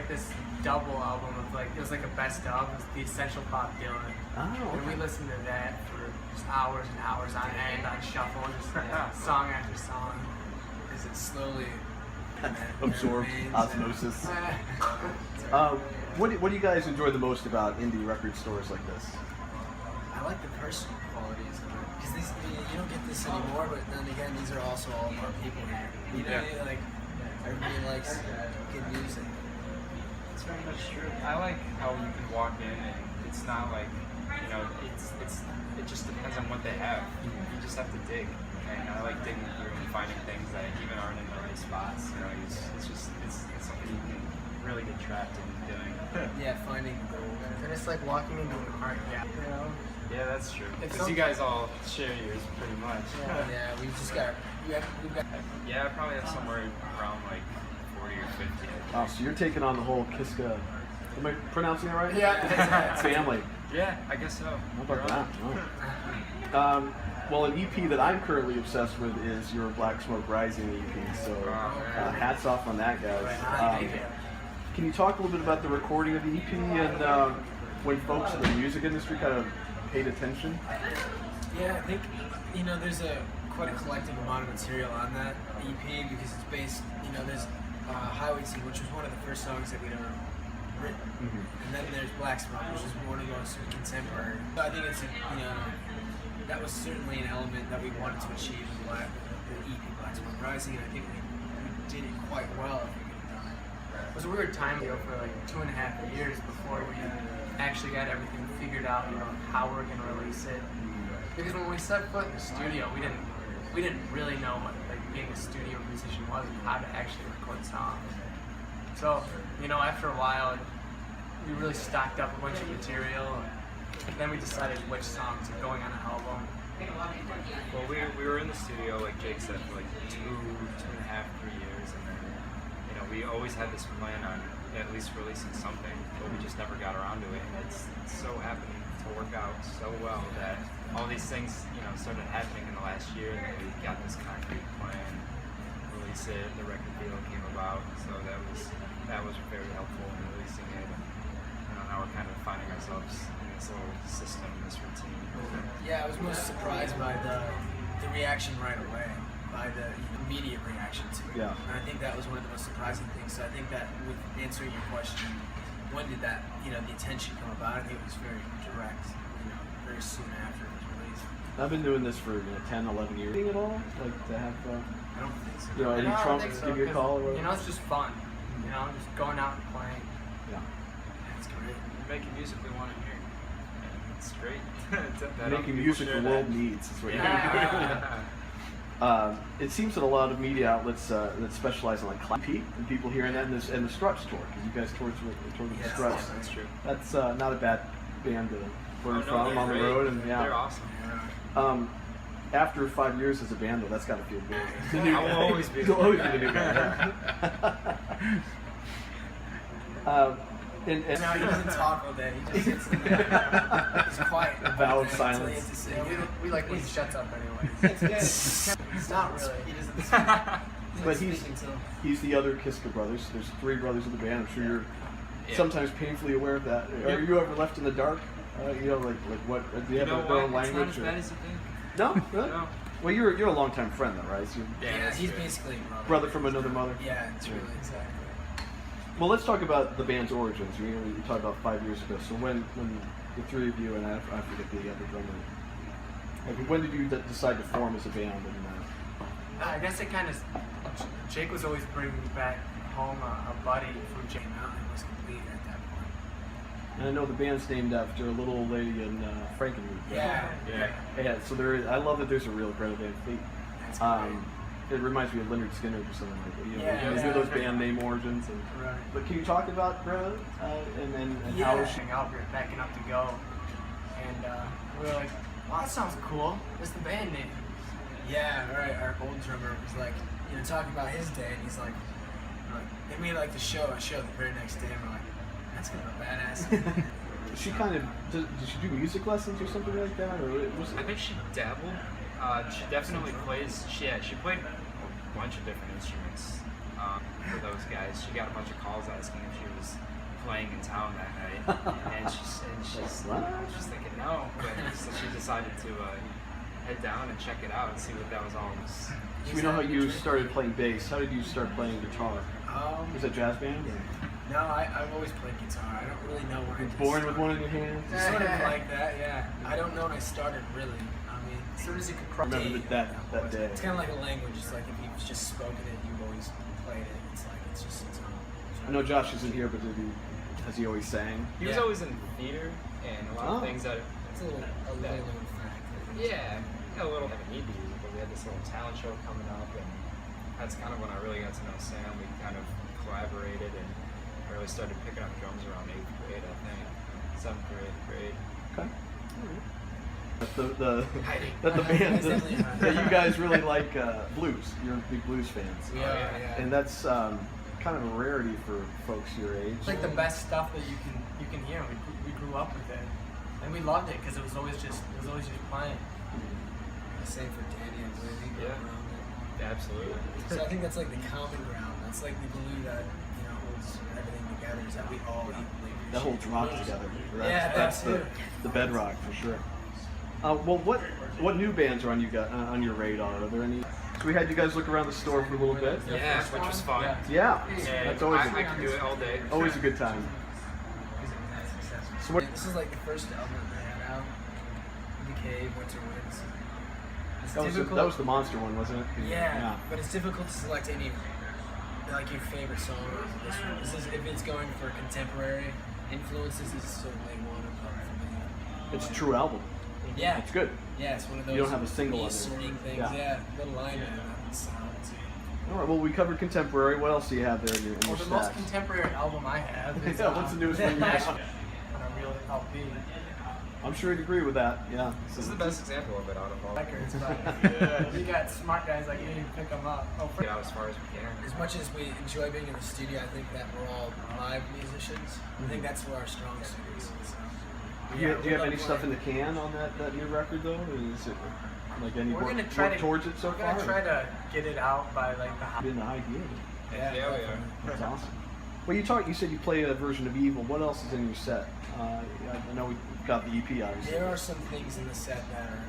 like this double album of like, it was like a best of, it was The Essential Bob Dylan. Oh, And we listened to that for just hours and hours on end, on shuffle, just song after song. Is it slowly absorbed osmosis. What do you guys enjoy the most about indie record stores like this? I like the personal qualities of it because these you don't get this anymore. But then again, these are also all of our people here. You know, like everybody likes good music. It's very much true. I like how you can walk in and it's not like, you know, it just depends on what they have. You just have to dig, and I like digging through and finding things that even aren't in the right spots. You know, it's something you can really get trapped in doing. Yeah, finding the gold. And it's like walking into an art gap, you know? Yeah, that's true. It's Because you guys all share yours pretty much. Yeah, we've got. Yeah, I probably have somewhere around like 40 or 50. Oh, so you're taking on the whole Kiska, am I pronouncing it right? Yeah. Family. Yeah, I guess so. How about that? Oh. Well, an EP that I'm currently obsessed with is your Black Smoke Rising EP, so hats off on that, guys. Can you talk a little bit about the recording of the EP and when folks in the music industry kind of paid attention? Yeah, I think, you know, there's quite a collective amount of material on that EP because it's based, you know, there's Highway Scene, which was one of the first songs that we'd ever written. And then there's Black Smoke, which is one of the most contemporary. So I think it's, you know, that was certainly an element that we wanted to achieve in the EP Black Smoke Rising, and I think we did it quite well. It was a weird time ago for like 2.5 years before we actually got everything figured out, you know, how we're gonna release it. Because when we set foot in the studio, we didn't really know what like being a studio musician was and how to actually record songs. So, you know, after a while, we really stocked up a bunch of material, and then we decided which songs are going on an album. Well, we were in the studio, like Jake said, for like 2.5, 3 years, and then, you know, we always had this plan on at least releasing something, but we just never got around to it, and it's so happened to work out so well that all these things, you know, started happening in the last year, and then we got this concrete plan, release it, the record deal came about, so that was very helpful in releasing it. You know, now we're kind of finding ourselves in this little system, this routine. Yeah, I was most surprised by the reaction right away, by the immediate reaction to it. Yeah. And I think that was one of the most surprising things. So I think that with answering your question, when did that, you know, the attention come about? I think it was very direct, you know, very soon after it was released. I've been doing this for 10, 11 years. At all? Like to have, I don't think so. you know, any No, I don't Trump think so, give you a call or whatever? You know, it's just fun. You know, just going out and playing. Yeah. That's great. You're making music we want to hear. And it's great. Making music the world needs is what you're doing. It seems that a lot of media outlets that specialize in like EP and people hearing that and the Struts tour, because you guys toured with the Struts. Yeah, that's true. That's not a bad band to learn from they're on the great. road, and They're awesome. After 5 years as a band, though, that's got to feel good. I will always be. You'll always be the new guy. And No, he doesn't talk all day. He just sits in there. He's quiet. A vow of Until he silence. has to sing. Yeah, we like when he shuts up anyway. It's not really. He doesn't But speak he's until. he's the other Kiska brothers. There's 3 brothers in the band. I'm sure you're sometimes painfully aware of that. Are you ever left in the dark? You know, like what? Do you have their own language? It's not as bad as you think. No, really? No. Well, you're a longtime friend, though, right? So Yeah, he's basically a brother from another mother. Yeah, it's really exactly. Well, let's talk about the band's origins. You talked about 5 years ago. So when the 3 of you and I forget the other drummer. Like, when did you decide to form as a band? And, I guess it kind of. Jake was always bringing back home a buddy from Jake Mountain was complete at that point. and I know the band's named after a little old lady in Frankenmuth. Yeah. Yeah. So I love that there's a real Greta Van Fleet. That's great. It reminds me of Leonard Skinner or something like that. You know, Yeah, they do those band name origins. And, Right. but can you talk about Greta and how How she? she out here backing up to go, and we were like, "Wow, that sounds cool. What's the band name?" Yeah, right. Our old drummer was like, you know, talking about his day, and he's like, they made like a show the very next day, and we're like, that's kind of a badass. She kind of did she do music lessons or something like that, or it was? I think she dabbled. She definitely plays. She played a bunch of different instruments for those guys. She got a bunch of calls asking if she was playing in town that night, and she's thinking no, but so she decided to head down and check it out and see what that was all. So we know how you started playing bass. How did you start playing guitar? Was it jazz band? Or? No, I've always played guitar. I don't really know where I Born with one in your hand? Sort of like that, yeah. I don't know when I started really. I mean, As soon as you could cross. Remember that day. it's kind of like a language. It's like if you've just spoken it, you've always played it. It's like it's just its own. I know Josh isn't here, but has he always sang? He was Yeah. always in theater and a lot of things that. It's a little known fact. Yeah, a little have an EB, but we had this little talent show coming up, and that's kind of when I really got to know Sam. We kind of collaborated and really started picking up drums around 8th grade, I think, 7th grade. Okay. That the band, that you guys really like blues. You're big blues fans. Yeah. And that's kind of a rarity for folks your age. It's like the best stuff that you can hear. We grew up with it, and we loved it because it was always just playing. Same for Danny and Lizzie. Yeah. Absolutely. So I think that's like the common ground. That's like the glue that holds everything together. Is that we all equally appreciate That holds rock music. together. Yeah, that's that too. the bedrock for sure. Well, what new bands are on your radar? Are there any? So we had you guys look around the store for a little bit. Yeah, which was fun. Yeah, Yeah, that's always I could do it all day. always a good time. So what? This is like the first album they had out. The Cave, Winter Winds. It's That was the Monster one, wasn't it? Yeah, but it's difficult to select any like your favorite song of this one. This is if it's going for contemporary influences. This is certainly one of them for me. It's a true album. Yeah, It's good. yeah, it's one of those. You don't have a single of it. reasserting things. Yeah. Yeah, little line and sounds. All right. Well, we covered contemporary. What else do you have there in your Well, the most stash? contemporary album I have is Yeah, what's the newest one you have? on a real LP. I'm sure you'd agree with that. Yeah. This is the best example of it out of all. Records, but we got smart guys like you to pick them up. Oh, Get out as far as we can. As much as we enjoy being in the studio, I think that we're all live musicians. I think that's where our strong suit is. So, Do you have any stuff in the can on that new record though? Is it like any we're work, gonna try work to towards it so we're far? gonna try to get it out by like the. Been the idea. Yeah, we are. That's awesome. Well, you said you play a version of Evil. What else is in your set? I know we got the EP obviously. There are some things in the set that are